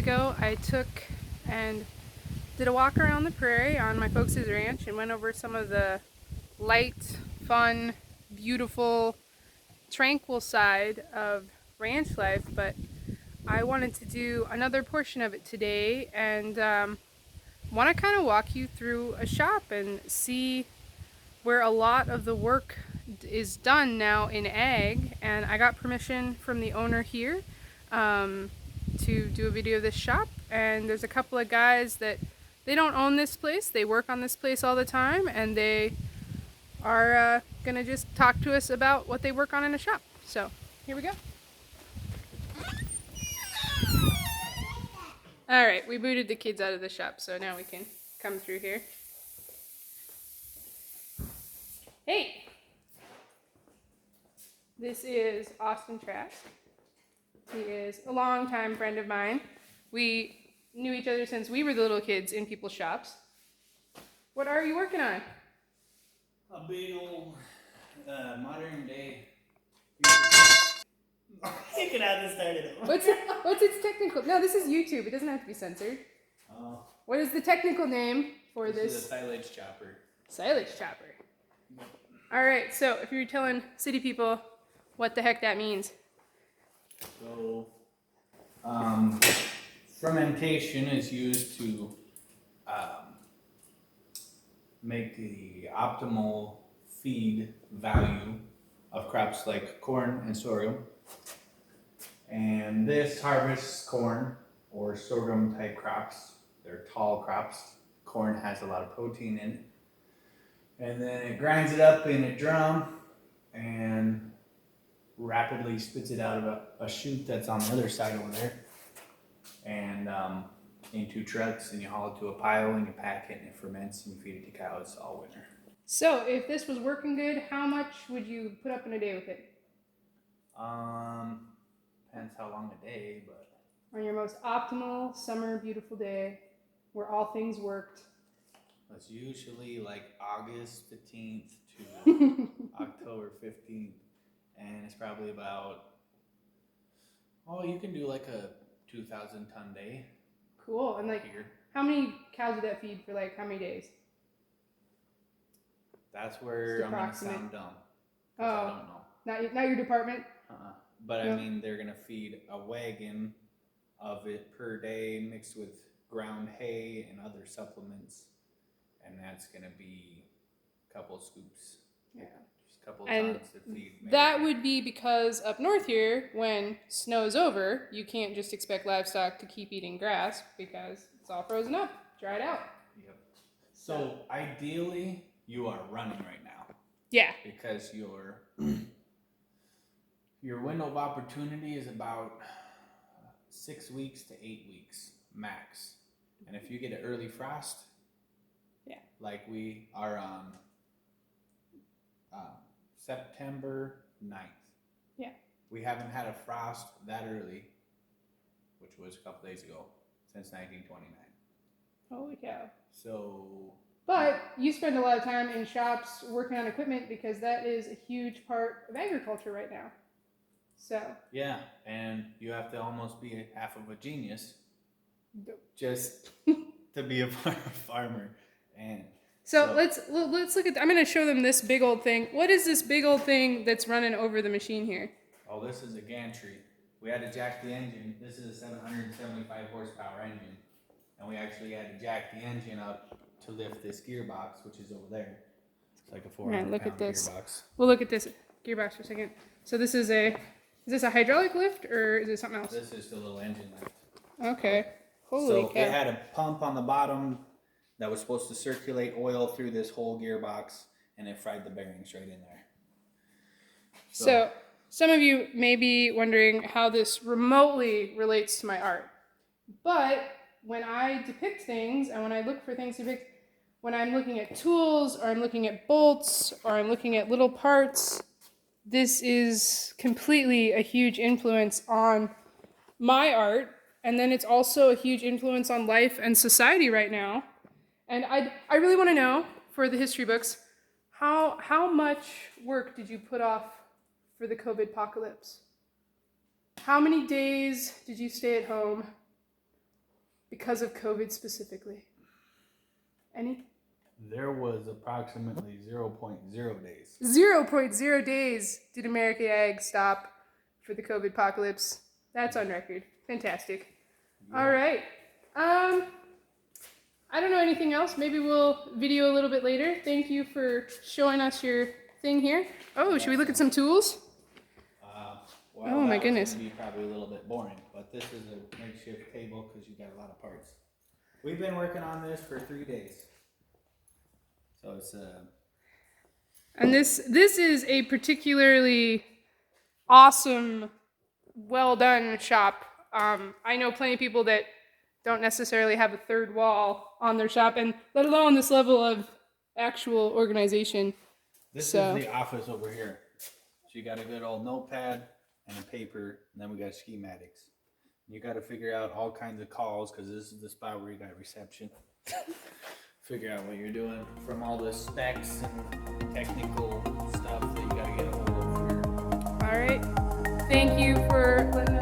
ago, I took and did a walk around the prairie on my folks' ranch and went over some of the light, fun, beautiful, tranquil side of ranch life, but I wanted to do another portion of it today and want to kind of walk you through a shop and see where a lot of the work is done now in ag. And I got permission from the owner here to do a video of this shop, and there's a couple of guys that they don't own this place, they work on this place all the time, and they are gonna just talk to us about what they work on in a shop. So here we go. All right, we booted the kids out of the shop, so now we can come through here. Hey, this is Austin Trask. He is a longtime friend of mine. We knew each other since we were the little kids in people's shops. What are you working on? A big old modern day. You can have this started. What's its technical? No, this is YouTube. It doesn't have to be censored. Oh. What is the technical name for This this? is a silage chopper. Silage chopper. All right. So if you're telling city people what the heck that means. So, fermentation is used to make the optimal feed value of crops like corn and sorghum. And this harvests corn or sorghum type crops. They're tall crops. Corn has a lot of protein in it. And then it grinds it up in a drum and rapidly spits it out of a chute that's on the other side over there, and into trucks, and you haul it to a pile and you pack it and it ferments and you feed it to cows all winter. So if this was working good, how much would you put up in a day with it? Depends how long a day, but On your most optimal summer beautiful day where all things worked. it's usually like August 15th to October 15th. And it's probably about, you can do like a 2,000 ton day. Cool. And like, here. How many cows would that feed for like how many days? That's where I'm going to sound dumb. Oh, I don't know. Not your department? But I mean, they're going to feed a wagon of it per day mixed with ground hay and other supplements. And that's going to be a couple scoops. Yeah. And that would be because up north here, when snow's over, you can't just expect livestock to keep eating grass because it's all frozen up, dried out. Yep. So ideally, you are running right now. Yeah. Because your window of opportunity is about 6 weeks to 8 weeks max. And if you get an early frost, like we are on September 9th. Yeah. We haven't had a frost that early, which was a couple days ago, since 1929. Holy cow. So. But you spend a lot of time in shops working on equipment because that is a huge part of agriculture right now. So. Yeah, and you have to almost be half of a genius just to be a farmer. And So let's look at. I'm going to show them this big old thing. What is this big old thing that's running over the machine here? Oh, this is a gantry. We had to jack the engine. This is a 775 horsepower engine, and we actually had to jack the engine up to lift this gearbox, which is over there. It's like a 400-pound gearbox. We'll look at this gearbox for a second. So this is is this a hydraulic lift or is it something else? This is the little engine lift. Okay. Holy cow. It had a pump on the bottom that was supposed to circulate oil through this whole gearbox, and it fried the bearings right in there. So some of you may be wondering how this remotely relates to my art. But when I depict things and when I look for things to depict, when I'm looking at tools or I'm looking at bolts or I'm looking at little parts, this is completely a huge influence on my art. And then it's also a huge influence on life and society right now. And I really want to know, for the history books, how much work did you put off for the COVID apocalypse? How many days did you stay at home? because of COVID specifically? Any? There was approximately 0.0 days. 0.0 days did American Ag stop for the COVID apocalypse. That's on record. Fantastic. Yeah. All right. I don't know anything else. Maybe we'll video a little bit later. Thank you for showing us your thing here. Oh, should we look at some tools? Well, oh my that was goodness. gonna be probably a little bit boring, but this is a makeshift table because you got a lot of parts. We've been working on this for 3 days. So it's And this is a particularly awesome, well done shop. I know plenty of people that don't necessarily have a third wall on their shop, and let alone this level of actual organization. this So- is the office over here. So you got a good old notepad and a paper, and then we got schematics. You got to figure out all kinds of calls because this is the spot where you got reception. Figure out what you're doing from all the specs and technical stuff that you got to get a hold of here. All right. Thank you for letting us